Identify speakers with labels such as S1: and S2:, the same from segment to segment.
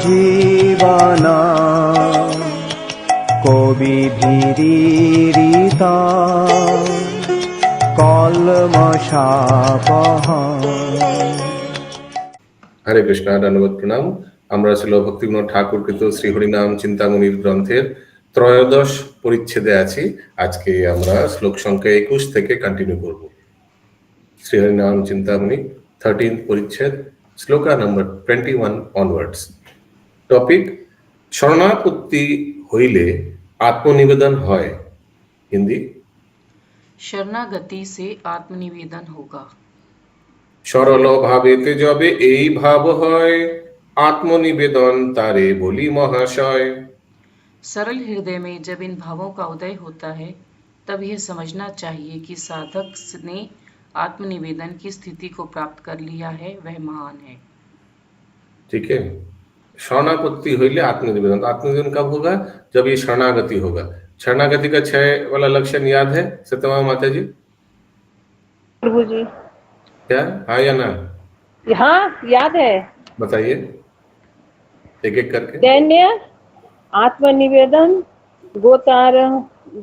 S1: जीवना कवि भीरीरिता कलमशापहा।
S2: हरे कृष्णा, दंडवत प्रणाम। আমরা ছিল ভক্তিবিনোদ ঠাকুরকৃত শ্রী হরিনাম চিন্তামণির গ্রন্থের ত্রয়োদশ পরিচ্ছেদে আছি। আজকে আমরা শ্লোক সংখ্যা 21 থেকে কন্টিনিউ করব। শ্রী হরিনাম চিন্তামণি 13 পরিচ্ছেদ, শ্লোকা নাম্বার 21 অনওয়ার্ডস। টপিক শরণাপত্তি হইলে আত্মনিবেদন হয়। হিন্দি।
S3: शरणागति से आत्मनिवेदन होगा।
S2: সরল ভাবেতে যবে এই ভাব হয়, আত্মনিবেদন তারে বলি মহাশয়।
S3: सरल हृदय में जब इन भावों का उदय होता है, तब यह समझना चाहिए कि साधक ने आत्मनिवेदन की स्थिति को प्राप्त कर लिया है, वह महान है।
S2: ठीक है। शरणापत्ति होइले आत्मनिवेदन। आत्मनिवेदन कब होगा? जब ये शरणागति होगा। शरणागति का 6 वाला लक्षण याद है सत्यमा माता जी?
S4: प्रभु जी।
S2: क्या? हाँ या ना?
S4: हाँ, याद है।
S2: बताइए एक एक करके।
S4: दैन्य, आत्मनिवेदन,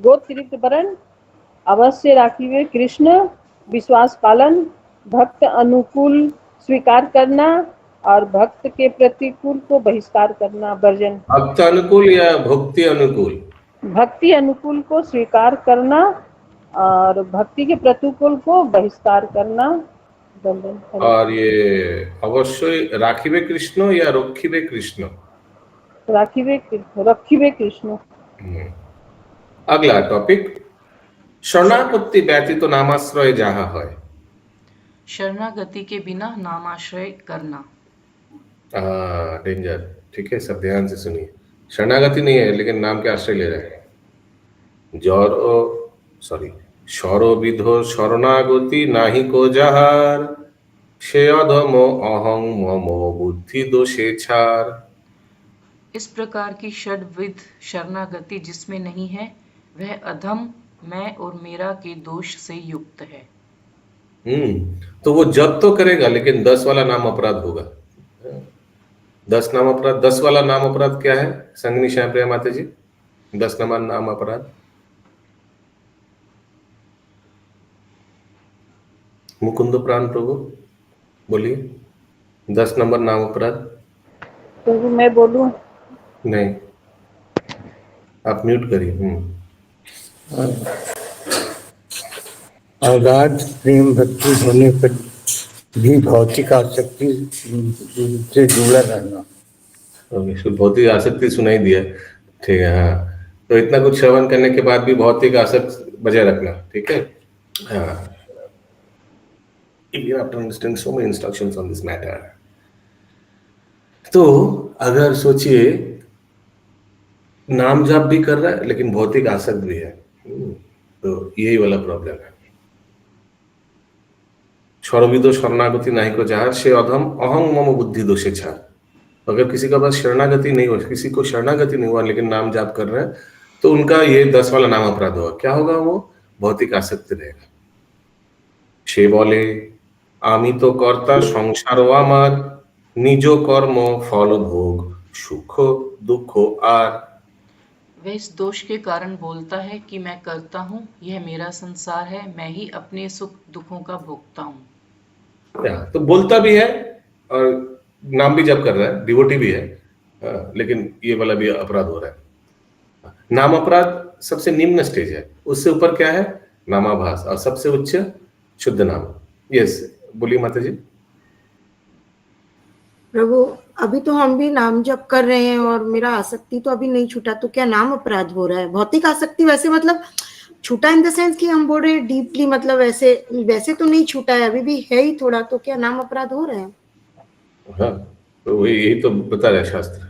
S4: गोत्रित वरण, अवश्य राखिवे कृष्ण, विश्वास पालन, भक्त अनुकूल स्वीकार करना और भक्त के प्रतिकूल को बहिष्कार करना, वर्जन।
S2: भक्त अनुकूल या भक्ति अनुकूल?
S4: भक्ति अनुकूल को स्वीकार करना और भक्ति के प्रतिकूल को बहिष्कार करना, वर्जन।
S2: और ये अवश्य राखिवे कृष्ण या रखिवे कृष्ण?
S4: रखिवे कृष्ण।
S2: अगला टॉपिक शरणापत्ति व्यतीत नामाश्रय जहाँ है।
S3: शरणागति के बिना नामाश्रय करना।
S2: डेंजर। ठीक है, सब ध्यान से सुनिए। शरणागति नहीं है लेकिन नाम के आश्रय ले रहे हैं। शरविध शरणागति नाही को जाहार, से अधम अहं मम बुद्धि दोषे छार।
S3: इस प्रकार की षड्विध शरणागति जिसमें नहीं है, वह अधम, मैं और मेरा के दोष से युक्त है।
S2: तो वो जब तो करेगा लेकिन 10 वाला नाम अपराध होगा। 10 नाम अपराध। 10 वाला नाम अपराध क्या है संगनी श्याम प्रिया माता जी? 10 नंबर नाम अपराध। मुकुंद प्राण प्रभु बोलिए 10 नंबर नाम अपराध।
S4: प्रभु मैं बोलूं?
S2: नहीं, आप म्यूट करिए।
S5: अगाध प्रेम भक्ति होने पर भी भौतिक आसक्ति से जुड़ा रहना।
S2: भौतिक आसक्ति सुनाई दिया, ठीक है। हाँ, तो इतना कुछ श्रवण करने के बाद भी भौतिक आसक्ति बजाय रखना, ठीक है। हाँ, you have to understand so many instructions on this matter. तो अगर सोचिए नाम जाप भी कर रहा है लेकिन भौतिक आसक्त भी है, तो यही वाला प्रॉब्लम है। शरविद शरणागति नाही को जाहार, से अधम अहं मम बुद्धि दोषे छार। अगर किसी का पास शरणागति नहीं हो, किसी को शरणागति नहीं हुआ लेकिन नाम जाप कर रहे हैं, तो उनका ये 10 वाला नाम अपराध होगा। क्या होगा? वो भौतिक आसक्त रहेगा। সে বলে আমি তো কর্তা সংসার আমার, নিজ কর্ম ফল ভোগ সুখ দুঃখ আর।
S3: वह इस दोष के कारण बोलता है कि मैं करता हूँ, यह मेरा संसार है, मैं ही अपने सुख दुखों का भोगता हूँ।
S2: तो बोलता भी है और नाम भी जप कर रहा है, डिवोटी भी है, लेकिन ये वाला भी अपराध हो रहा है। नाम अपराध सबसे निम्न स्टेज है, उससे ऊपर क्या है? नामाभास, और सबसे उच्च शुद्ध नाम। यस, बोलिए माता जी।
S6: प्रभु अभी तो हम भी नाम जप कर रहे हैं और मेरा आसक्ति तो अभी नहीं छूटा, तो क्या नाम अपराध हो रहा है? भौतिक आसक्ति वैसे मतलब छूटा इन द सेंस कि हम बोल रहे हैं डीपली, मतलब वैसे तो नहीं छूटा है, अभी भी है ही थोड़ा, तो क्या नाम अपराध हो रहा है?
S2: हाँ, तो वही यही तो बता रहा है शास्त्र।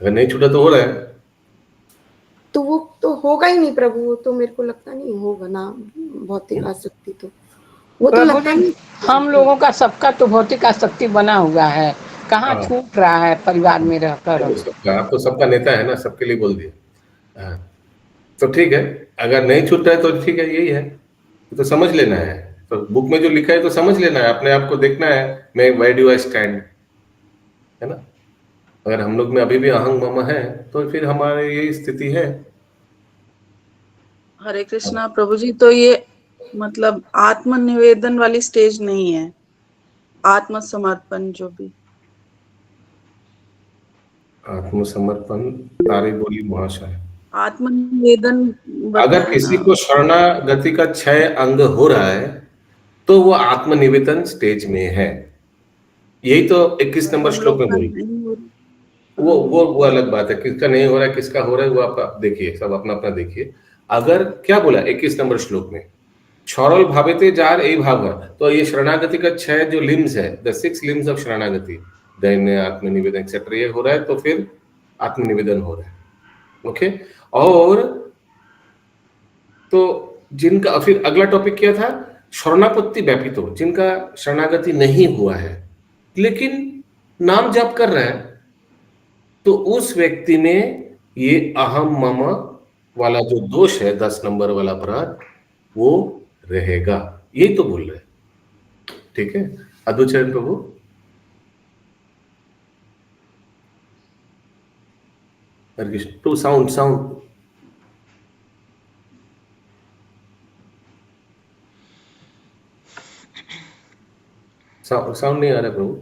S2: अगर नहीं छूटा तो हो रहा है,
S6: तो वो तो होगा ही नहीं प्रभु, वो तो मेरे को लगता नहीं होगा ना भौतिक आसक्ति, तो वो तो लगता नहीं।
S7: हम लोगों का सबका तो भौतिक आसक्ति बना हुआ है, कहाँ छूट रहा है परिवार में रहकर।
S2: आप तो सबका नेता है ना, सबके लिए बोल दिया। तो ठीक है, अगर नहीं छूट रहा है तो ठीक है, यही है, तो समझ लेना है। तो बुक में जो लिखा है तो समझ लेना है, अपने आप को देखना है, मैं वेयर डू आई स्टैंड, है ना। अगर हम लोग में अभी भी अहं मम है तो फिर हमारे यही स्थिति है।
S8: हरे कृष्णा प्रभु जी, तो ये मतलब आत्मनिवेदन वाली स्टेज नहीं है, आत्मसमर्पण जो भी।
S2: आत्मसमर्पण तारी बोली महाशय,
S8: आत्मनिवेदन
S2: अगर
S8: बताया
S2: किसी
S8: ना।
S2: को शरणागति का क्षय अंग हो रहा है तो वो आत्मनिवेदन स्टेज में है। यही तो 21 नंबर
S8: हम
S2: श्लोक
S8: लोग
S2: में
S8: का
S2: बोल,
S8: नहीं हो
S2: वो अलग बात है, किसका नहीं हो रहा है किसका हो रहा है वो आप देखिए, सब अपना अपना देखिए। अगर क्या बोला 21 नंबर श्लोक में, क्षौरल भावेते जार ए भाव, तो ये शरणागति का छह जो लिम्स है, द 6 लिम्स ऑफ शरणागति, दैन्य, आत्मनिवेदन एक्सेट्रा, ये हो रहा है तो फिर आत्मनिवेदन हो रहा है। ओके, और तो जिनका फिर अगला टॉपिक क्या था, शरणापत्ति व्यापितो, जिनका शरणागति नहीं हुआ है लेकिन नाम जप कर रहा है, तो उस व्यक्ति में ये अहम मम वाला जो दोष है 10 नंबर वाला अपराध वो रहेगा। यही तो बोल रहे हैं, ठीक है। अद्वैतचरण प्रभु, हरे कृष्ण टू साउंड साउंड साउंड नहीं आ रहा प्रभु।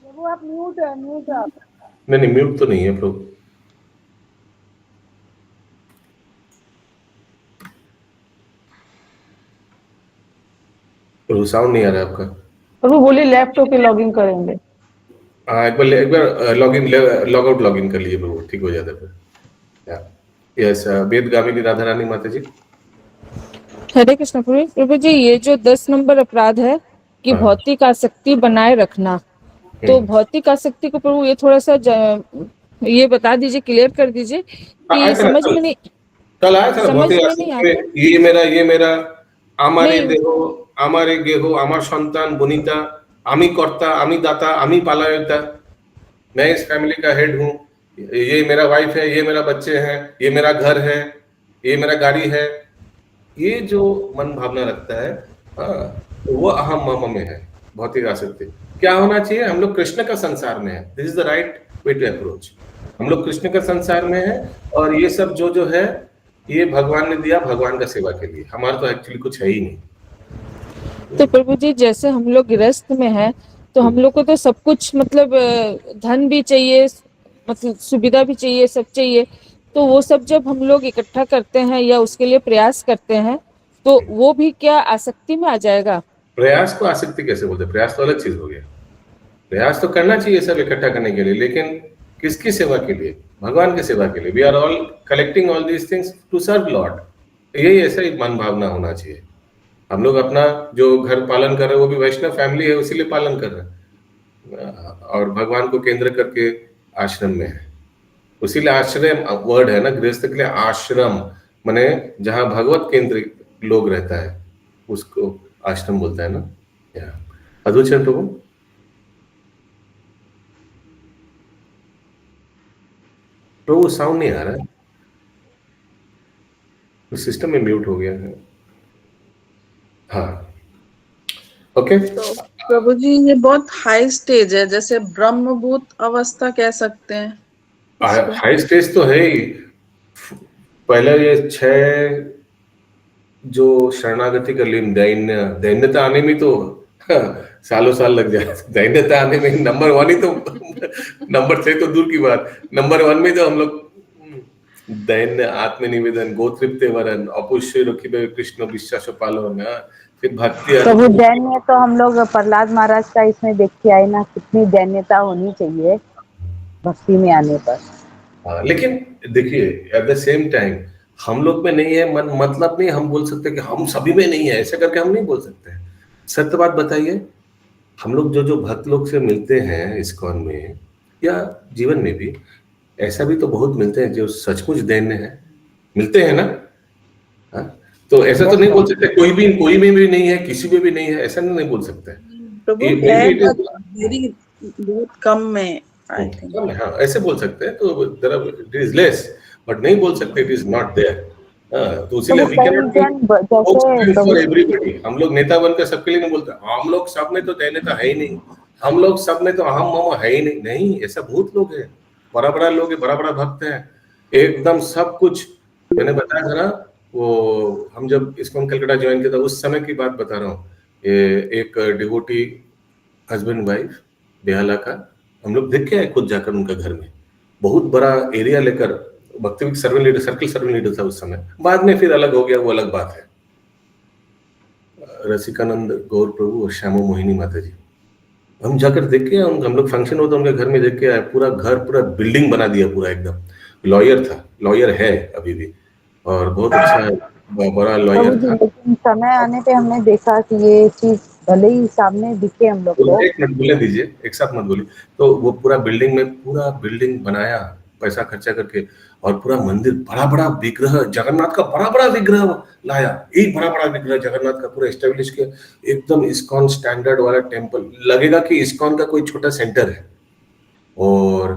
S4: प्रभु आप म्यूट है, म्यूट आप।
S2: नहीं म्यूट तो नहीं है प्रभु। प्रभु साउंड नहीं आ रहा है आपका।
S7: प्रभु बोले लैपटॉप पे लॉगिन करेंगे।
S2: हाँ एक बार लॉग आउट लॉग इन कर लीजिए प्रभु, ठीक हो जाता है फिर। यस, वेद गामिनी राधा रानी माता जी।
S9: हरे कृष्ण प्रभु। प्रभु जी, ये जो 10 नंबर अपराध है कि
S2: हाँ।
S9: भौतिक आसक्ति बनाए रखना, तो भौतिक आसक्ति को प्रभु ये थोड़ा सा ये बता दीजिए, क्लियर कर दीजिए कि समझ में नहीं,
S2: कल आया था ना,
S9: समझ
S2: बहुत
S9: में नहीं आता।
S2: ये मेरा আমারে
S9: नहीं।
S2: দেহ, আমারে গেহ, আমার সন্তান বনিতা, আমি কর্তা, আমি दाता, আমি पालयता, मैं इस फैमिली का हेड हूँ, ये मेरा वाइफ है, ये मेरा बच्चे हैं, ये मेरा घर है, ये मेरा गाड़ी है, ये जो मन भावना रखता है, हाँ, तो वो अहम मम में है, भौतिक आसक्ति। क्या होना चाहिए, हम लोग कृष्ण का संसार में है, this is the right way to approach. हम लोग कृष्ण का संसार में है और ये सब जो है ये भगवान ने दिया भगवान का सेवा के लिए, हमारा तो एक्चुअली कुछ है ही नहीं।
S9: तो प्रभु जी, जैसे हम लोग गृहस्थ में हैं तो हम लोग को तो सब कुछ मतलब धन भी चाहिए, मतलब सुविधा भी चाहिए, सब चाहिए, तो वो सब जब हम लोग इकट्ठा करते हैं या उसके लिए प्रयास करते हैं तो वो भी क्या आसक्ति में आ जाएगा?
S2: प्रयास को आसक्ति कैसे बोलते हैं? प्रयास तो अलग चीज हो गया। प्रयास तो करना चाहिए सब इकट्ठा करने के लिए, लेकिन किसकी सेवा के लिए? भगवान की सेवा के लिए। We are all collecting all these things to serve lord. यही ऐसा ही मन भावना होना चाहिए। हम लोग अपना जो घर पालन कर रहे हैं वो भी वैष्णव फैमिली है, उसी लिए पालन कर रहे हैं, और भगवान को केंद्र करके आश्रम में है। उसीलिए आश्रम वर्ड है ना, गृहस्थ के लिए आश्रम माने जहां भगवत केंद्रित लोग रहता है उसको आश्रम बोलता है ना। अद्वैतचरण प्रभु, प्रभु साउंड नहीं आ रहा है, सिस्टम में म्यूट हो गया है। हाँ ओके।
S8: तो प्रभु जी ये बहुत हाई स्टेज है, जैसे ब्रह्मभूत अवस्था कह सकते हैं।
S2: हाई स्टेज तो है ही। पहले ये 6 जो शरणागति का लिंग, दैन्यता आने में तो सालों साल लग जाए। दैन्यता आने में नंबर 1 ही तो नंबर 6 तो दूर की बात, नंबर 1 में तो हम लोग दैन्य, आत्मनिवेदन, गोतृप्ते वरन, अपुष्य रखिबे कृष्ण विश्वास पालन, फिर भक्ति।
S10: प्रभु दैन्य तो हम लोग प्रहलाद महाराज का इसमें देख के आए ना, कितनी दैन्यता होनी चाहिए भक्ति में आने पर।
S2: लेकिन देखिए एट द सेम टाइम हम लोग में नहीं है, मतलब नहीं हम बोल सकते कि हम सभी में नहीं है, ऐसा करके हम नहीं बोल सकते। सत्य बात बताइए, हम लोग जो भक्त लोग से मिलते हैं इस्कॉन में या जीवन में भी, ऐसा भी तो बहुत मिलते हैं जो सचमुच दैन्य है, मिलते हैं ना। हाँ? तो ऐसा तो नहीं बोल सकते कोई में भी नहीं है, किसी में भी नहीं है, ऐसा नहीं बोल सकते।
S8: वेरी बहुत कम में आई थिंक।
S2: हाँ ऐसे बोल सकते हैं, तो इट इज लेस, बट नहीं बोल सकते इट इज नॉट देयर। हाँ, तो
S10: तो
S2: इसीलिए
S10: वो
S2: वी
S10: कई
S2: कैनॉट
S10: जन जैसे
S2: फॉर
S10: प्रभु
S2: एवरीबॉडी। हम लोग नेता बनकर सबके लिए नहीं बोलते हम लोग सब में तो नेता है ही नहीं, हम लोग सब में तो हम मामा है ही नहीं। नहीं, ऐसा बहुत लोग हैं, बड़ा बड़ा लोग हैं, बड़ा बड़ा भक्त है, एकदम सब कुछ। मैंने बताया था ना, वो हम जब इस्कॉन कलकत्ता ज्वाइन किया था उस समय की बात बता रहा हूँ। एक डिवोटी हस्बैंड वाइफ बेहाला का, हम लोग देख के आए खुद जाकर उनका घर में, बहुत बड़ा एरिया लेकर। भक्ति servant leader, circle servant leader था उस समय, बाद में फिर अलग हो गया, वो अलग बात है। रसिकानंद गौर प्रभु और श्यामो मोहिनी माता जी, हम जाकर देख के हम लोग फंक्शन होता उनके घर में देख के आए, पूरा घर पूरा बिल्डिंग बना दिया पूरा एकदम। लॉयर था, लॉयर है अभी भी, और बहुत अच्छा है, बड़ा
S10: प्रभु
S2: लॉयर
S10: जी,
S2: था।
S10: लेकिन समय आने पे हमने देखा कि ये चीज भले ही सामने दिखे हम लोग को,
S2: एक मिनट बोले दीजिए, एक साथ मत बोलिए। तो वो पूरा बिल्डिंग में पूरा बिल्डिंग बनाया पैसा खर्चा करके, और पूरा मंदिर, बड़ा बड़ा विग्रह जगन्नाथ का, बड़ा बड़ा विग्रह लाया, एक बड़ा बड़ा विग्रह जगन्नाथ का पूरा एस्टेब्लिश किया, एकदम इस्कॉन स्टैंडर्ड वाला टेम्पल, लगेगा कि इस्कॉन का कोई छोटा सेंटर है। और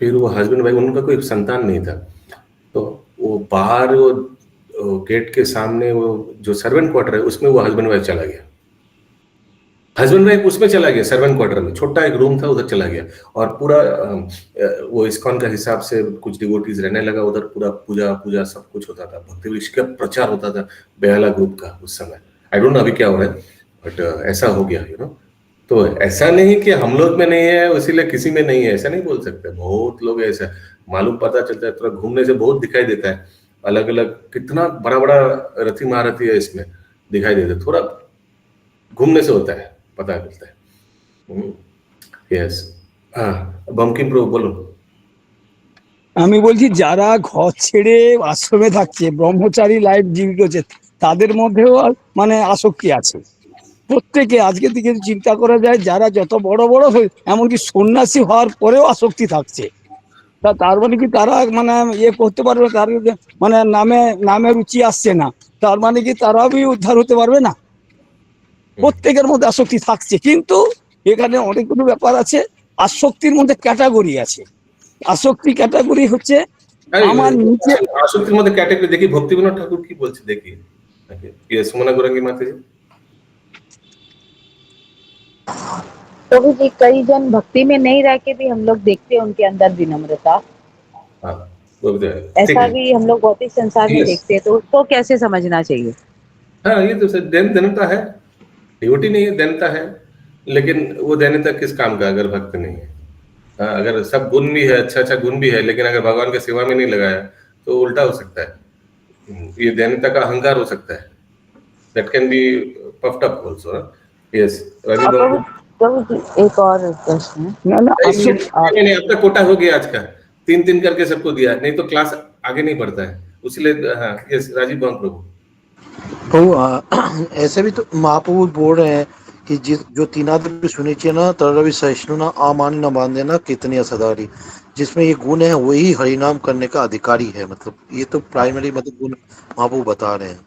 S2: फिर वो हस्बैंड वाइफ, उनका कोई संतान नहीं था, तो वो बाहर वो गेट के सामने वो जो सर्वेंट क्वार्टर है उसमें वो हस्बैंड वाइफ चला गया, हस्बैंड वाइफ उसमें चला गया, सर्वेंट क्वार्टर में छोटा एक रूम था, उधर चला गया। और पूरा वो इस्कॉन का हिसाब से कुछ डिवोटीज रहने लगा उधर, पूरा पूजा पूजा सब कुछ होता था, भक्ति वृक्ष का प्रचार होता था बेहाला ग्रुप का उस समय। आई डोंट नो अभी क्या हो रहा है, बट ऐसा हो गया, यू नो। तो ऐसा नहीं कि हम लोग में नहीं है इसीलिए किसी में नहीं है, ऐसा नहीं बोल सकते। बहुत लोग ऐसा मालूम पता चलता है, थोड़ा घूमने से बहुत दिखाई देता है, अलग अलग कितना बड़ा बड़ा रथी महारथी है इसमें दिखाई देता है, थोड़ा घूमने से होता है, पता चलता है। यस, বঙ্কিম প্রভু বলুন।
S11: আমি বলছি যারা ঘর ছেড়ে আশ্রমে থাকছে, ব্রহ্মচারী লাইফ জীবিত হচ্ছে, তাদের মধ্যেও মানে আসক্তি আছে প্রত্যেকে। আজকের দিকে চিন্তা করা যায়, যারা যত বড় বড় হয়ে এমনকি সন্ন্যাসী হওয়ার পরেও আসক্তি থাকছে, তা তার মানে কি তারা মানে ইয়ে করতে পারবে, তার মানে নামে নামে রুচি আসছে না, তার মানে কি তারাও উদ্ধার হতে পারবে না? প্রত্যেকের মধ্যে আসক্তি থাকছে, কিন্তু এখানে অনেকগুলো ব্যাপার আছে। আসক্তির মধ্যে ক্যাটাগরি আছে। আসক্তি ক্যাটাগরি হচ্ছে আমার নিচে।
S2: আসক্তির মধ্যে ক্যাটাগরি দেখি ভক্তিবিনোদ ঠাকুর কি বলছে দেখি। ये सुमना गुरंगी माता जी।
S10: प्रभु जी, कई जन भक्ति में नहीं रह के भी हम लोग देखते हैं उनके अंदर विनम्रता,
S2: हाँ, वो भी है, ठीक
S10: ऐसा
S2: है।
S10: भी हम लोग भौतिक संसार में
S2: Yes.
S10: देखते हैं, तो उसको कैसे समझना चाहिए?
S2: हाँ, ये तो दैनता है, डिवोटी नहीं है, दैनता है, लेकिन वो दैनता किस काम का अगर भक्त नहीं है। हाँ, अगर सब गुण भी है, अच्छा अच्छा गुण भी है, लेकिन अगर भगवान के सेवा में नहीं लगाया तो उल्टा हो सकता है। ये दैनता का अहंकार हो सकता है, that can be puffed up also. Yes, Rajiv बाबू।
S10: प्रभु जी, एक और प्रश्न है।
S2: नहीं, अब तक कोटा हो गया आज का, 3-3 करके सबको दिया, नहीं तो क्लास आगे नहीं बढ़ता है, इसलिए। हाँ, यस, राजीव बाबू प्रभु।
S12: ऐसे भी तो महाप्रभु बोल रहे हैं कि जो तीनाद्री सुनिचे ना तरवी सहिष्णु ना आमान न बांधे ना कितनी असदारी, जिसमें ये गुण है वही हरिनाम करने का अधिकारी है। मतलब ये तो प्राइमरी मतलब गुण महाप्रभु बता रहे हैं।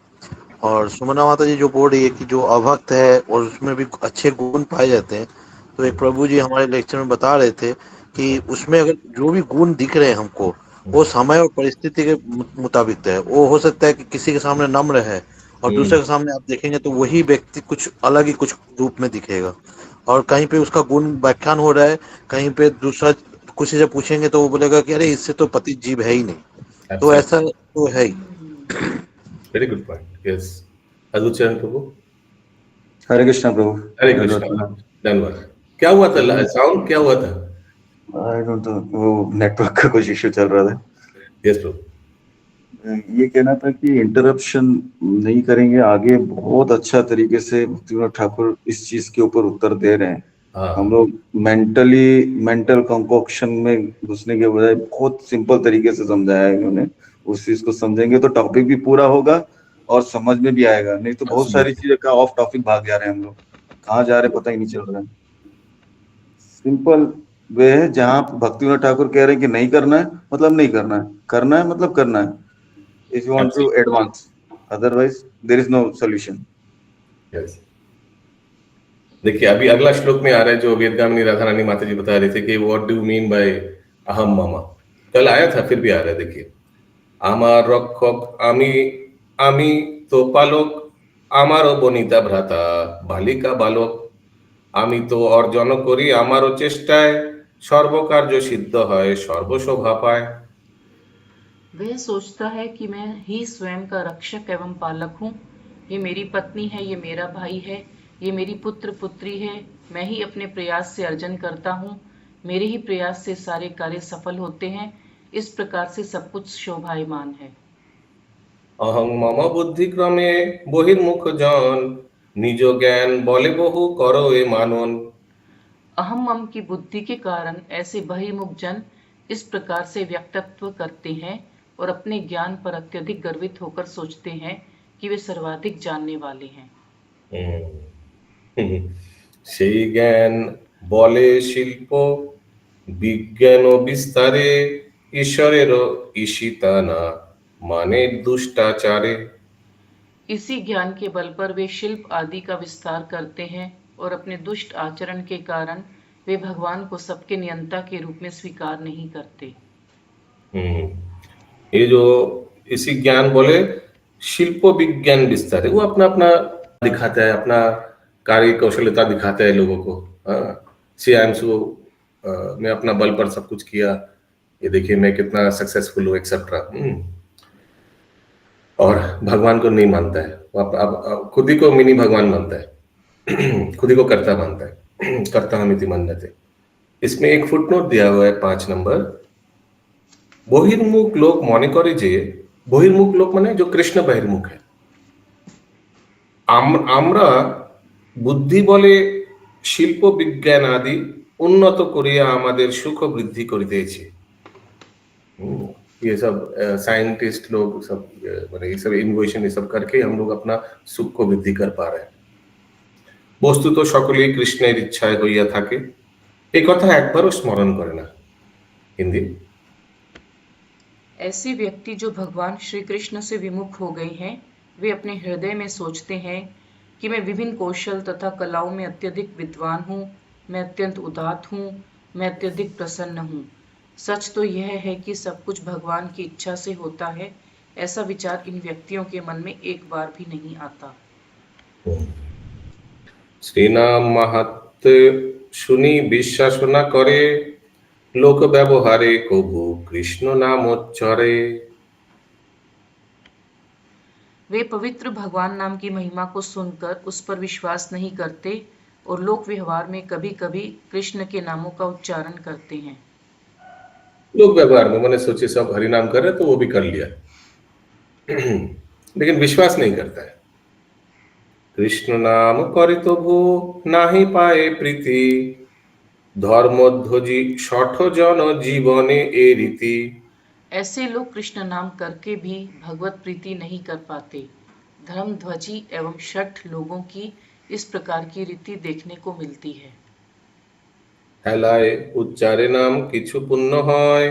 S12: और सुमना माता जी जो बोल रही है कि जो अभक्त है और उसमें भी अच्छे गुण पाए जाते हैं, तो एक प्रभु जी हमारे लेक्चर में बता रहे थे कि उसमें अगर जो भी गुण दिख रहे हैं हमको, वो समय और परिस्थिति के मुताबिक है। वो हो सकता है कि किसी के सामने नम्र है और दूसरे के सामने आप देखेंगे तो वही व्यक्ति कुछ अलग ही कुछ रूप में दिखेगा, और कहीं पे उसका गुण व्याख्यान हो रहा है, कहीं पे दूसरा कुछ से पूछेंगे तो वो बोलेगा कि अरे इससे तो पति जीव है ही नहीं। तो ऐसा तो है ही।
S2: Very good point. Yes, Aducharan प्रभु।
S13: हरे कृष्णा प्रभु।
S2: हरे कृष्णा, धन्यवाद। क्या हुआ था, साउंड क्या हुआ था?
S13: आई डोंट नो, वो नेटवर्क का कुछ इश्यू चल रहा था।
S2: यस प्रभु।
S13: ये कहना था कि इंटरप्शन नहीं करेंगे, आगे बहुत अच्छा तरीके से भक्तिविनोद ठाकुर इस चीज के ऊपर उत्तर दे रहे हैं। हम लोग मेंटल कंकोक्शन में घुसने के बजाय बहुत सिंपल तरीके से समझाया है इन्होंने। उस चीज को समझेंगे तो टॉपिक भी पूरा होगा और समझ में भी आएगा, नहीं तो बहुत सारी चीजें का ऑफ टॉपिक भाग जा रहे हैं हम लोग, कहाँ जा रहे पता ही नहीं चल रहा है। सिंपल वे है जहाँ भक्तिविनोद ठाकुर कह रहे हैं कि नहीं करना है मतलब नहीं करना है, करना है मतलब करना है। If you want to advance, otherwise there is no solution.
S2: Yes. देखिए अभी अगला श्लोक में आ रहा है जो वेदगामिनी राधा रानी माता जी बता रही थी कि व्हाट डू मीन बाय अहम मामा, कल आया था फिर भी आ रहा है। देखिए আমার রক্ষক আমি, আমি তো পালক, আমারও বনিতা ভ্রাতা বালিকা বালক। আমি তো অর্জন করি আমারও চেষ্টায়, সর্বকার্য সিদ্ধ হয় সর্বশোভা পায়।
S3: वह सोचता है कि मैं ही स्वयं का रक्षक एवं पालक हूँ। ये मेरी पत्नी है, ये मेरा भाई है, ये मेरी पुत्र पुत्री है। मैं ही अपने प्रयास से अर्जन करता हूँ, मेरे ही प्रयास से सारे कार्य सफल होते हैं। इस प्रकार से सब कुछ शोभायमान है।
S2: অহং মম বুদ্ধিক্রমে বহির্মুখ জন, নিজ জ্ঞান বলে বহু করো এ মানন।
S3: अहम मम की बुद्धि के कारण ऐसे बहिर्मुख जन इस प्रकार से व्यक्तित्व करते हैं और अपने ज्ञान पर अत्यधिक गर्वित होकर सोचते हैं कि वे सर्वाधिक जानने वाले हैं।
S2: সেই জ্ঞাन বলে শিল্প, বিজ্ঞান ও বিস্তারে, ঈশ্বরেরও ঈশিতানা মানে দুষ্টাচারে।
S3: इसी ज्ञान के बल पर वे शिल्प आदि का विस्तार करते हैं और अपने दुष्ट आचरण के कारण वे भगवान को सबके नियंता के रूप में स्वीकार नहीं करते।
S2: ये जो इसी ज्ञान बोले शिल्प विज्ञान विस्तार है, वो अपना अपना दिखाता है, अपना कार्य कौशलता दिखाता है लोगों को। सी आई एम सो, मैं अपना बल पर सब कुछ किया, ये देखिए मैं कितना सक्सेसफुल हूँ एक्सेट्रा। और भगवान को नहीं मानता है, वो अब खुद ही को मिनी भगवान मानता है, खुद ही को कर्ता मानता है, कर्ता हमिति मान्यते। इसमें एक फुटनोट दिया हुआ है 5 नंबर। বহির্মুখ লোক মনে করে যে, বহির্মুখ লোক মানে जो কৃষ্ণ বহির্মুখ है, আমরা বুদ্ধি বলে শিল্প বিজ্ঞান আদি উন্নত করিয়া আমাদের সুখ বৃদ্ধি করিতেছি। ये सब साइंटिस्ट लोग सब মানে ये सब इनोवेशन ये सब करके हम लोग अपना सुख को वृद्धि कर पा रहे हैं। বস্তুত সকলেই কৃষ্ণের ইচ্ছায় হইয়া থাকে, এই কথা একবারও স্মরণ করে না। हिंदी,
S3: ऐसे व्यक्ति जो भगवान श्री कृष्ण से विमुख हो गए हैं, वे अपने हृदय में सोचते हैं कि मैं विभिन्न कौशल तथा कलाओं में अत्यधिक विद्वान हूँ, मैं अत्यंत उदात हूँ, मैं अत्यधिक प्रसन्न हूँ। सच तो यह है कि सब कुछ भगवान की इच्छा से होता है। ऐसा विचार इन व्यक्तियों के मन में एक बार भी नहीं आता।
S2: শ্রীনাম মাহাত্ম শুনি বিশ্বাস না করে, লোক ব্যবহারে কবু কৃষ্ণ নাম উচ্চারে।
S3: वे पवित्र भगवान नाम की महिमा को सुनकर उस पर विश्वास नहीं करते और लोक व्यवहार में कभी कभी कृष्ण के नामों का उच्चारण करते हैं।
S2: लोक व्यवहार में मैंने सोचे सब हरि नाम कर रहे तो वो भी कर लिया, लेकिन विश्वास नहीं करता है। कृष्ण नाम करे तो भू नाही पाए प्रीति, धर्मध्वजी 60 जन जीवने ए रीति।
S3: ऐसे लोग कृष्ण नाम करके भी भगवत प्रीति नहीं कर पाते। धर्मध्वजी एवं 60 लोगों की इस प्रकार की रीति देखने को मिलती है।
S2: हेलाए उच्चारे नाम किछु पुण्य হয়,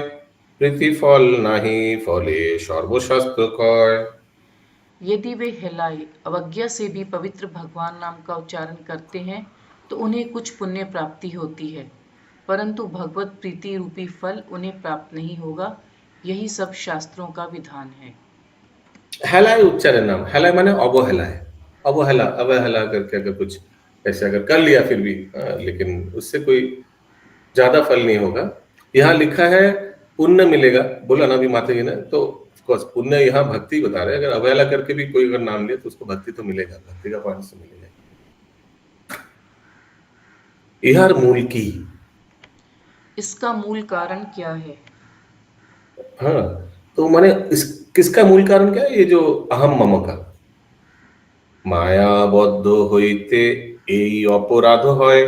S2: প্রীতি ফল নাহি ফলে সর্বশাস্ত্র কয়।
S3: यदि वे हेलाए अवज्ञा से भी पवित्र भगवान नाम का उच्चारण करते हैं तो उन्हें कुछ पुण्य प्राप्ति होती है, परंतु भगवत प्रीति रूपी फल उन्हें प्राप्त नहीं होगा। यही सब शास्त्रों का विधान है।
S2: हेलाए उच्चारण नाम, हेलाए माने अवहेला है, अवहेला अवहेला करके अगर कुछ ऐसे अगर कर लिया फिर भी लेकिन उससे कोई ज्यादा फल नहीं होगा। यहाँ लिखा है पुण्य मिलेगा, बोला ना अभी माता जी ने, तो पुण्य यहाँ भक्ति बता रहे हैं। अगर अवहेला करके भी कोई अगर नाम लिया तो उसको भक्ति तो मिलेगा, भक्ति का पानी से मिलेगा। इहार मूल की,
S3: इसका मूल कारण क्या है?
S2: हाँ तो माने किसका मूल कारण क्या है? ये जो अहम मम का মায়াবদ্ধ হইতে এই অপরাধ হয়,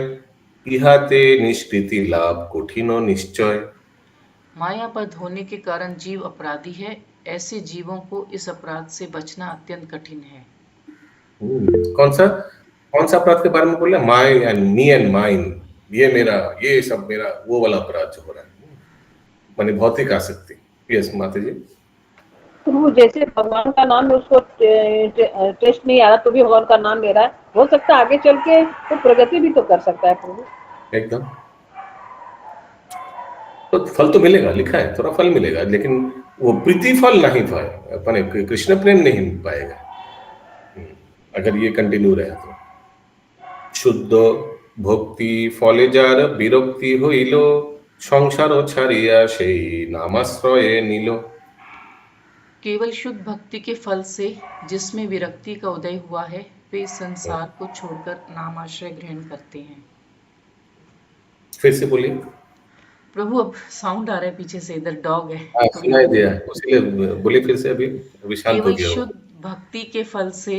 S2: ইহাতে নিষ্কৃতি লাভ কঠিন নিশ্চয়।
S3: मायाबद्ध होने के कारण जीव अपराधी है, ऐसे जीवों को इस अपराध से बचना अत्यंत कठिन है।
S2: कौन सा अपराध के बारे में बोल रहे? माई एंड मी एंड माइन, ये मेरा, ये सब मेरा, वो वाला अपराध जो हो रहा है माने भौतिक आसक्ति। यस माता जी।
S4: तो वो जैसे भगवान का नाम उसको टेस्ट नहीं आ रहा तो भी भगवान का नाम ले रहा है, हो सकता है आगे चल के तो प्रगति भी तो कर सकता है प्रभु।
S2: एकदम, तो फल तो मिलेगा, लिखा है थोड़ा फल मिलेगा, लेकिन वो प्रीतिफल नहीं पाए, अपने कृष्ण प्रेम नहीं पाएगा अगर ये कंटिन्यू रहे तो। शुद्ध भक्ति फले जार বিরক্তি হইল, সংসার ছাড়িয়া সেই নামাশ্রয়ে নিল।
S3: केवल शुद्ध भक्ति के फल से जिसमें विरक्ति का उदय हुआ है, वे इस संसार को छोड़कर नामाश्रय ग्रहण करते हैं।
S2: फिर से बोलिए।
S3: प्रभु अब साउंड आ रहा है पीछे से, इधर डॉग है।
S2: सुनाई दिया, इसलिए बोलिए फिर से, अभी शांत हो
S3: केवल
S2: गया।
S3: शुद्ध भक्ति के फल से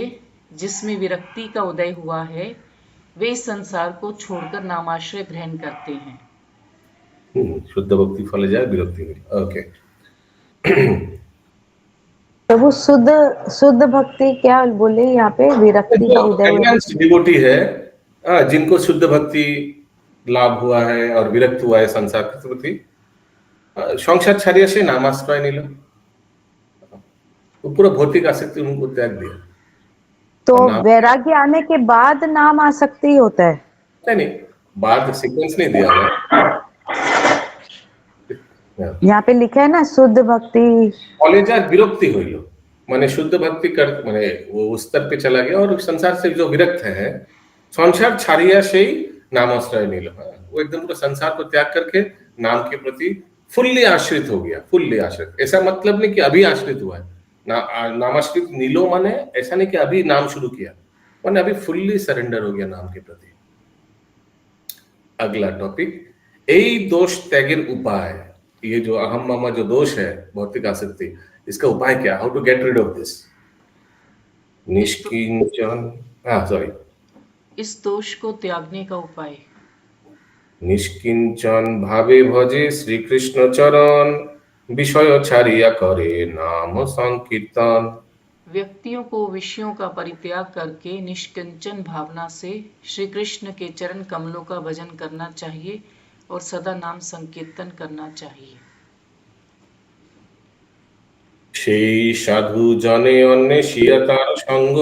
S3: जिसमें विरक्ति का उदय हुआ है, वे इस संसार को छोड़कर नामाश्रय ग्रहण करते हैं।
S2: शुद्ध भक्ति फल जाए विरक्ति में। ओके।
S10: प्रभु शुद्ध भक्ति क्या बोले यहाँ पे? विरक्ति का उदय
S2: डिवोटी है जिनको शुद्ध भक्ति लाभ हुआ है और विरक्त हुआ है संसार के प्रति, संसार छाड़िया से नामाश्रय निलो, तो पूरा भौतिक आसक्ति उनको त्याग दिया।
S10: तो वैराग्य आने के बाद नाम आसक्ति होता है?
S2: नहीं, बाद सीक्वेंस नहीं दिया है।
S10: यहाँ पे लिखा है ना शुद्ध भक्ति
S2: कॉलेज विरक्ति हुई लो, माने शुद्ध भक्ति कर माने वो उस स्तर पे चला गया और संसार से जो विरक्त है, संसार छाड़िया से ही नामाश्रय नहीं लो, वो एकदम पूरा संसार को त्याग करके नाम के प्रति फुल्ली आश्रित हो गया। फुल्ली आश्रित ऐसा मतलब नहीं कि अभी आश्रित हुआ है, नामाश्रित नीलो माने ऐसा नहीं कि अभी नाम शुरू किया, माने अभी फुल्ली सरेंडर हो गया नाम के प्रति। अगला टॉपिक, यही दोष त्यागेर उपाय। ये जो अहम मामा जो दोष है भौतिक आसक्ति, इसका उपाय क्या? How to get rid of this? निष्किंचन, सॉरी,
S3: इस दोष को त्यागने का उपाय
S2: निष्किंचन भावे भजे श्री कृष्ण चरण, विषय छाड़िया करे नाम संकीर्तन।
S3: व्यक्तियों को विषयों का परित्याग करके निष्किंचन भावना से श्री कृष्ण के चरण कमलों का भजन करना चाहिए और सदा नाम संकीर्तन करना चाहिए।
S2: সেই সাধু জনে অন্বেষিয়া তার সঙ্গ,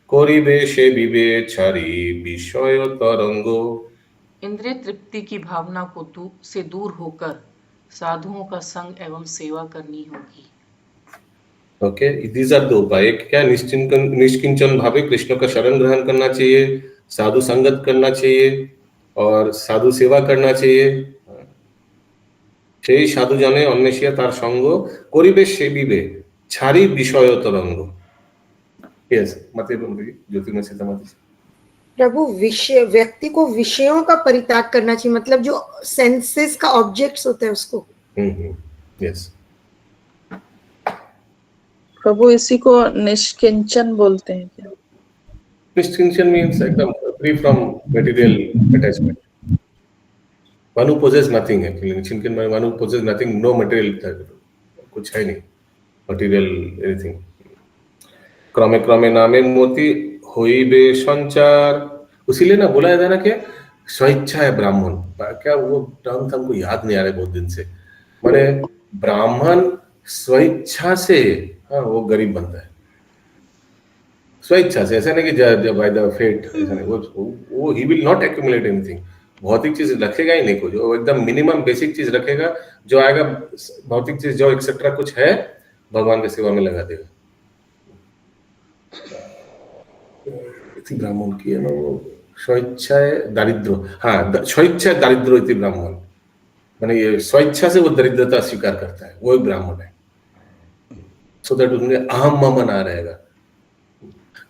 S2: করিবে সে বিবেচারি বিষয় তরঙ্গ।
S3: इंद्रिय तृप्ति की भावना को से दूर होकर साधुओं का संग एवं सेवा करनी होगी।
S2: ओके, दीज आर द उपाय। क्या? निष्किंचन भावे कृष्ण का शरण ग्रहण करना चाहिए, साधु संगत करना चाहिए और साधु सेवा करना चाहिए। সেই সাধু জনে অন্বেষিয়া তার সঙ্গ, করিবে সে বিবে ছাড়ি বিষয় তরঙ্গ। यस, माते ज्योतिर्मय सीतामती।
S6: प्रभु विषय व्यक्ति को विषयों का परित्याग करना चाहिए, मतलब जो सेंसेस का ऑब्जेक्ट्स होते हैं उसको।
S2: यस
S8: प्रभु इसी को निष्किंचन बोलते हैं क्या?
S2: निष्किंचन मीन्स एकदम free from material attachment. One who possesses nothing actually. Nischinkan means one who possesses nothing, no material, कुछ है नहीं, material anything. क्रमे क्रमे नामे मोती होइबे संचार। उसीलिए ना बोला जाता है ना कि स्वेच्छा है ब्राह्मण। क्या वो टर्म था, हमको याद नहीं आ रहा है बहुत दिन से। माने ब्राह्मण स्वेच्छा से वो गरीब बनता है, स्वेच्छा से। ऐसा नहीं कि बाय द फेट, ऐसा नहीं। वो he will not accumulate anything. भौतिक चीज रखेगा ही नहीं कुछ, वो एकदम मिनिमम बेसिक चीज रखेगा। जो आएगा भौतिक चीज जो एक्सेट्रा कुछ है, भगवान की सेवा में लगा देगा। इति ब्राह्मण की है ना वो स्वेच्छाय दारिद्र, स्वेच्छा दारिद्र इति ब्राह्मण, माने ये स्वेच्छा से वो दरिद्रता स्वीकार करता है, वो एक ब्राह्मण है। सो दैट उनमें अहम मम ना रहेगा।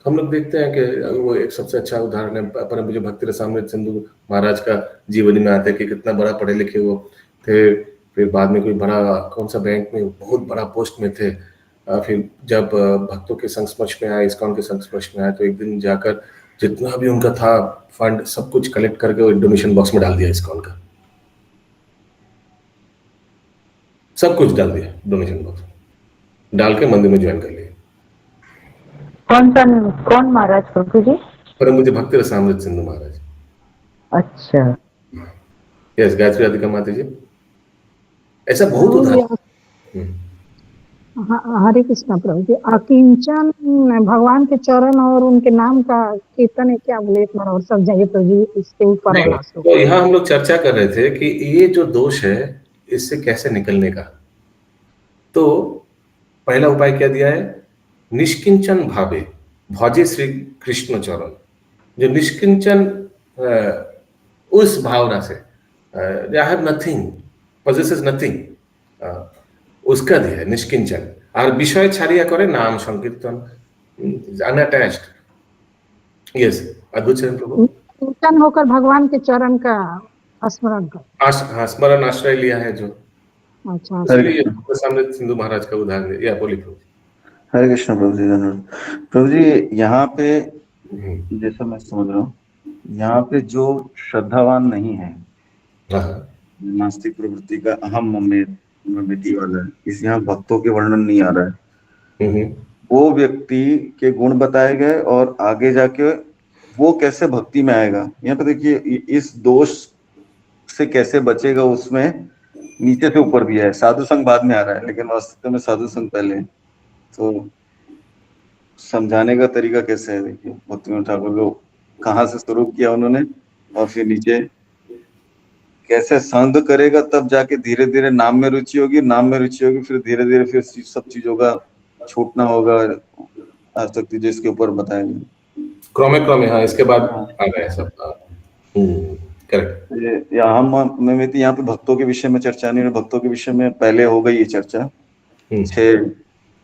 S2: हम लोग देखते हैं कि वो एक सबसे अच्छा उदाहरण है परम पूज्य भक्ति रसामृत सिंधु महाराज का जीवनी में आता है कि कितना बड़ा पढ़े लिखे वो थे, फिर बाद में कोई बड़ा कौन सा बैंक में बहुत बड़ा पोस्ट में थे। फिर जब भक्तों के संस्पर्श में आए, इस्कॉन के संस्पर्श में आए, तो एक दिन जाकर जितना भी उनका था फंड सब कुछ कलेक्ट करके वो डोनेशन बॉक्स में डाल दिया। इस्कॉन का सब कुछ डाल दिया डोनेशन बॉक्स, डाल के मंदिर में ज्वाइन कर लिया।
S10: कौन महाराज प्रभु जी?
S2: परम पूज्य भक्ति रसामृत सिंधु महाराज।
S10: अच्छा,
S2: यस, गायत्री राधिका माता जी। ऐसा बहुत उदाहरण।
S14: हरे कृष्णा प्रभु जी। अकिंचन भगवान के चरण और उनके नाम का कीर्तन है क्या? बोले एक बार और समझाइए प्रभु जी, इसके ऊपर।
S2: तो यहाँ हम लोग चर्चा कर रहे थे कि ये जो दोष है इससे कैसे निकलने का। तो पहला उपाय क्या दिया है? निष्किंचन भावे भजे श्री कृष्ण चरण। जो निष्किंचन उस भावना से I have nothing, possesses nothing, उसका दिया है निष्किंचन। और विषय छाड़िया करे नाम संकीर्तन, अनअटैच्ड। यस, अद्भुत चरण प्रभु।
S14: कीर्तन होकर भगवान के चरण का स्मरण कर।
S2: हाँ, स्मरण आश्रय लिया है जो।
S14: अच्छा,
S2: सामने सिंधु महाराज का उदाहरण है, या बोली प्रभु।
S13: हरे कृष्ण प्रभु जी, धन्यवाद प्रभु जी। यहाँ पे जैसा मैं समझ रहा हूँ, यहाँ पे जो श्रद्धावान नहीं है, नास्तिक प्रवृत्ति का अहम ममेति वाला है, इस यहाँ भक्तों के वर्णन नहीं आ रहा है। वो व्यक्ति के गुण बताए गए और आगे जाके वो कैसे भक्ति में आएगा। यहाँ पे देखिए, इस दोष से कैसे बचेगा, उसमें नीचे से ऊपर भी है। साधु संग बाद में आ रहा है, लेकिन वास्तव में साधु संग पहले है। तो समझाने का तरीका कैसे है? देखिए, भक्तिविनोद ठाकुर को कहाँ से शुरू किया उन्होंने, और फिर नीचे कैसे संग करेगा, तब जाके धीरे धीरे नाम में रुचि होगी, नाम में रुचि होगी, फिर धीरे धीरे फिर सब चीजों का छूटना होगा, आसक्ति जिसके ऊपर बताएंगे
S2: क्रमे क्रमे। हाँ, इसके बाद आ गए सब। करेक्ट।
S13: यहाँ पे भक्तों के विषय में चर्चा नहीं, भक्तों के विषय में पहले हो गई ये चर्चा। 6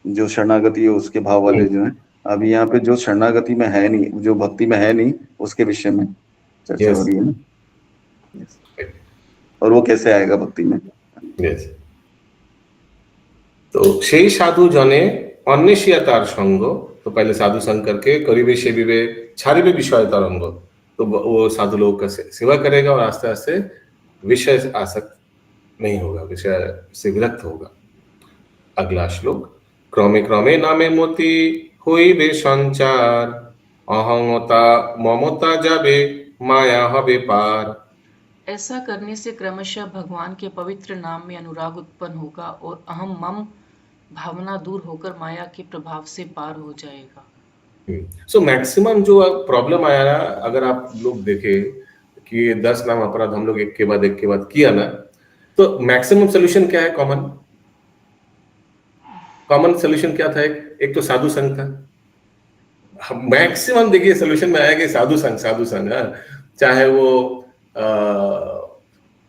S13: जो शरणागति है उसके भाव वाले जो है, अभी यहाँ पे जो शरणागति में है नहीं, जो भक्ति में है नहीं, उसके विषय में चर्चा हो रही है ना। और वो कैसे आएगा भक्ति में।
S2: तो সেই সাধু জনে অন্বেষিয়া তার সঙ্গ। तो पहले साधु संग करके करीबे से विवे छाड़िबे विषय तरंग। तो वो साधु लोगों का सेवा करेगा और आस्ते आस्ते विषय आसक्त नहीं होगा, विषय से विरक्त होगा। अगला श्लोक। क्रमे क्रमे नामे मोती হইবে সঞ্চার, অহংতা মমতা যাবে মায়া হবে পার।
S3: ऐसा करने से क्रमशः भगवान के पवित्र नाम में अनुराग उत्पन्न होगा और अहम मम भावना दूर होकर माया के प्रभाव से पार हो जाएगा।
S2: सो मैक्सिमम जो प्रॉब्लम आया ना, अगर आप लोग देखें कि 10 नाम अपराध हम लोग एक के बाद किया ना, तो मैक्सिमम सोल्यूशन क्या है? कॉमन सोल्यूशन क्या था? एक तो साधु संग था। मैक्सिमम देखिए सोल्यूशन में आया कि साधु संग। चाहे वो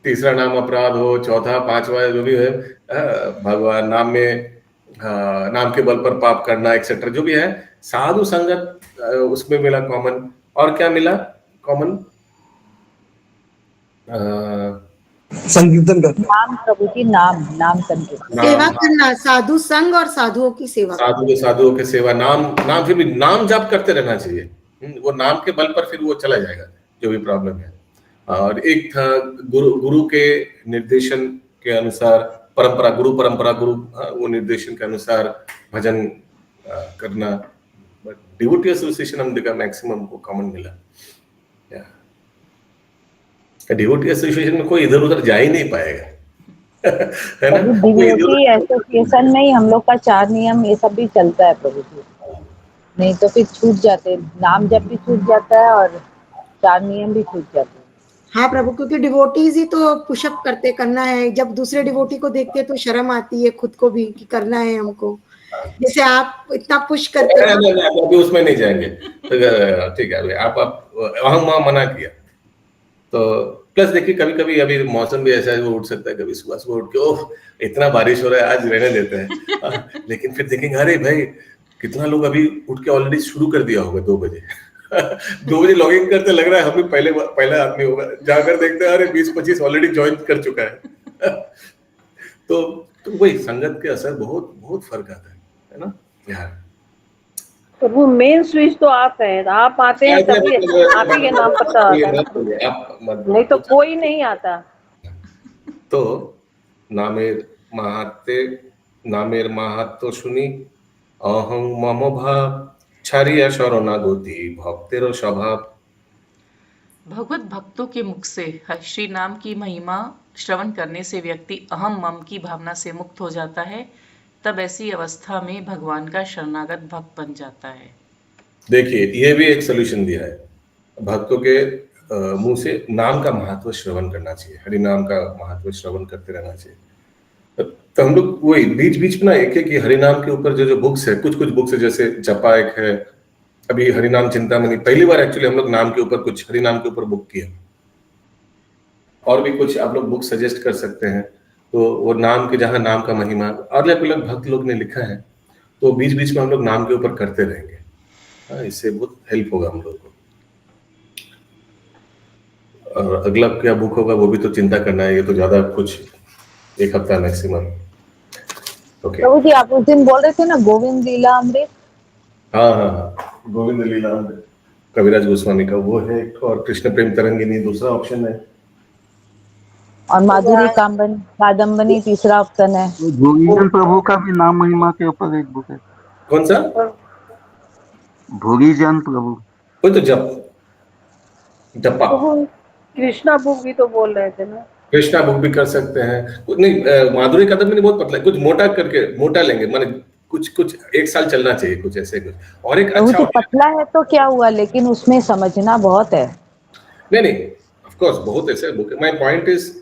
S2: तीसरा नाम अपराध हो, चौथा, 5वां जो भी है, भगवान नाम में नाम के बल पर पाप करना एक्सेट्रा, जो भी है, साधु संगत उसमें मिला कॉमन। और क्या मिला कॉमन?
S11: संकीर्तन करना,
S10: नाम प्रभु की नाम संकीर्तन,
S6: सेवा करना, साधु संग और साधुओं की सेवा,
S2: साधुओं की सेवा। नाम फिर भी नाम जाप करते रहना चाहिए। वो नाम के बल पर फिर वो चला जाएगा जो भी प्रॉब्लम है। और एक था गुरु के निर्देशन के अनुसार, गुरु वो निर्देशन के अनुसार भजन करना। बट डिवोटी एसोसिएशन हम देखा मैक्सिमम को कॉमन मिला। डिवोटी एसोसिएशन में कोई इधर उधर जा ही नहीं पाएगा है ना।
S10: डिवोटी एसोसिएशन में ही हम लोग का 4 नियम ये सब भी चलता है प्रभु जी, नहीं तो फिर छूट जाते, नाम जब भी छूट जाता है और 4 नियम भी छूट जाते हैं।
S6: हाँ प्रभु, क्योंकि डिवोटीज ही तो पुशअप करना है। जब दूसरे डिवोटी को देखते हैं तो शर्म आती है खुद को भी कि करना है हमको। जैसे आप इतना पुश करते हैं।
S2: अभी उसमें नहीं जाएंगे, तो ठीक है। आप अहम मना किया तो प्लस देखिए, कभी कभी अभी मौसम भी ऐसा है, वो उठ सकता है कभी सुबह उठ के ओह इतना बारिश हो रहा है, आज रहने देते हैं। लेकिन फिर देखेंगे अरे भाई कितना लोग अभी उठ के ऑलरेडी शुरू कर दिया होगा 2 बजे 2 बजे लॉगिंग करते, लग रहा है हम भी पहला आदमी होगा। जाकर देखते हैं अरे 20-25 ऑलरेडी ज्वाइन कर चुका है। तो वही संगत के असर बहुत फर्क आता है ना यार।
S4: तो वो मेन स्विच तो आप हैं, आप आते हैं तभी आप ही के नाम पता आता, नहीं तो कोई नहीं आता।
S2: तो नामेर माहात्म्य शुनी अहं मम भाव छाड़िया शरणागति भक्तेर स्वभाव।
S3: भगवत भक्तों के मुख से श्री नाम की महिमा श्रवण करने से व्यक्ति अहम मम की भावना से मुक्त हो जाता है। तब ऐसी अवस्था में भगवान का शरणागत भक्त बन जाता है।
S2: देखिए, ये भी एक सोल्यूशन दिया है। भक्तों के मुंह से नाम का महत्व श्रवण करना चाहिए, हरि नाम का महत्व श्रवण करते रहना चाहिए। तो हम लोग वही बीच बीच में ना एक एक हरिनाम के ऊपर जो बुक्स है, कुछ बुक्स है, जैसे जपा एक है, अभी हरिनाम चिंतामणि, पहली बार एक्चुअली हम लोग नाम के ऊपर कुछ हरिनाम के ऊपर बुक किया। और भी कुछ आप लोग बुक सजेस्ट कर सकते हैं, तो वो नाम के जहाँ नाम का महिमा अलग अलग भक्त लोग ने लिखा है, तो बीच बीच में हम लोग नाम के ऊपर करते रहेंगे। हाँ, इससे बहुत हेल्प होगा हम लोग को। और अगला क्या बुक होगा वो भी तो चिंता करना है, ये तो ज्यादा कुछ 1 हफ्ता मैक्सिमम। ओके
S10: प्रभु जी, आप उस दिन बोल रहे थे ना गोविंद लीला अमृत।
S2: हाँ, गोविंद लीला अमृत कविराज गोस्वामी का वो है एक, और कृष्ण प्रेम तरंगिनी दूसरा ऑप्शन है,
S10: और माधुरी कादम्बनी तीसरा ऑप्शन है।
S13: भोगीजन प्रभु का भी नाम महिमा के ऊपर एक बुक है।
S2: कौन सा?
S13: भोगीजन प्रभु,
S2: वो तो जपा।
S4: कृष्णा बुक भी तो बोल रहे थे ना,
S2: कृष्णा बुक भी कर सकते हैं। कुछ नहीं, माधुरी कादम्बनी बहुत पतला है, कुछ मोटा लेंगे, माने कुछ 1 साल चलना चाहिए, कुछ ऐसे कुछ। और एक अच्छा
S10: पतला है तो क्या हुआ, लेकिन उसमें समझना बहुत है।
S2: नहीं, ऑफ कोर्स बहुत ऐसे बुक है। My point is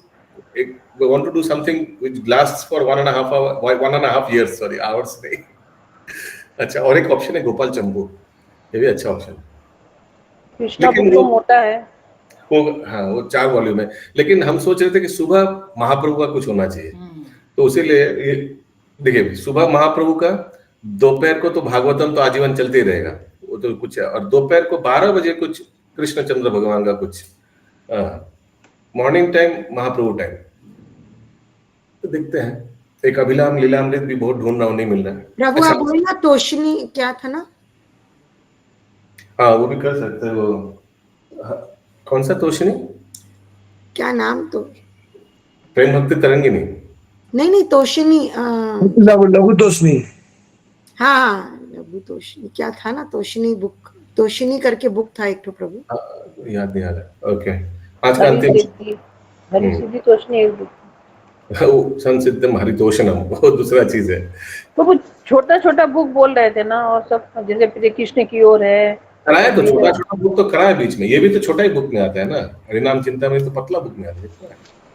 S2: we want to do something which lasts for 1.5 years, sorry, hours नहीं। अच्छा, और एक ऑप्शन है गोपाल चंबू, ये भी अच्छा ऑप्शन है।
S4: कृष्णा बुक तो मोटा है
S2: वो, हाँ वो 4 वॉल्यूम है, लेकिन हम सोच रहे थे कि सुबह महाप्रभु का कुछ होना चाहिए, तो उसीलिए ये देखिए, सुबह महाप्रभु का, दोपहर को तो भागवतम तो आजीवन चलते ही रहेगा, वो तो कुछ है, और दोपहर को 12 बजे कुछ कृष्णचंद्र भगवान का कुछ, मॉर्निंग टाइम महाप्रभु टाइम, तो देखते हैं। एक अभिलाम लीलामृत भी बहुत ढूंढ रहा हूँ, नहीं मिल रहा है।
S6: प्रभु आप बोले ना तोषनी क्या था ना?
S2: हाँ वो भी कर सकते हैं। वो कौन सा तोषनी,
S6: क्या नाम? तो
S2: प्रेम भक्ति तरंगिनी
S6: नहीं तोषनी,
S11: लघु तोषनी।
S6: हाँ लघु तोषनी क्या था ना, तोषनी बुक, तोषनी करके बुक था एक तो प्रभु,
S2: याद नहीं आ रहा। ओके, आज का अंतिम
S4: हरिसिद्धि तोषनी एक बुक,
S2: संसिद्धम हरितोषणम वो दूसरा चीज है।
S4: तो कुछ छोटा बुक बोल रहे थे ना, और सब जैसे कृष्ण की ओर है,
S2: कराया तो छोटा बुक तो कराया बीच में, ये भी तो छोटा ही बुक में आता है ना, हरिनाम चिंता में तो पतला बुक में आता है,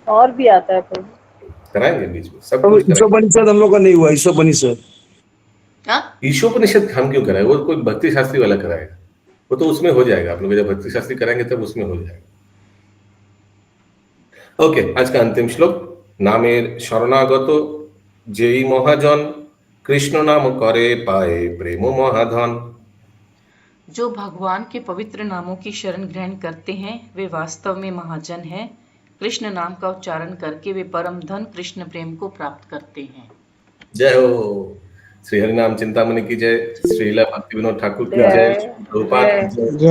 S4: और भी आता है प्रभु,
S2: कराएंगे बीच में सब कुछ।
S11: ईशोपनिषद हम लोग का नहीं हुआ, ईशोपनिषद।
S2: ईशोपनिषद हम क्यों कराए, वो कोई भक्ति शास्त्री वाला कराएगा, वो तो उसमें हो जाएगा। आप लोग जब भक्ति शास्त्री कराएंगे तब उसमें हो जाएगा। ओके, आज का अंतिम श्लोक। नामेर शरणागतो जेई महाजन, कृष्ण नाम करे पाए प्रेमो महाधन।
S3: जो भगवान के पवित्र नामों की शरण ग्रहण करते हैं वे वास्तव में महाजन हैं। कृष्ण नाम का उच्चारण करके वे परम धन कृष्ण प्रेम को प्राप्त करते हैं।
S2: जय हो। श्री हरिनाम चिंतामणि की जय, श्रीला भक्ति विनोद ठाकुर की जय, प्रभुपाद की जय।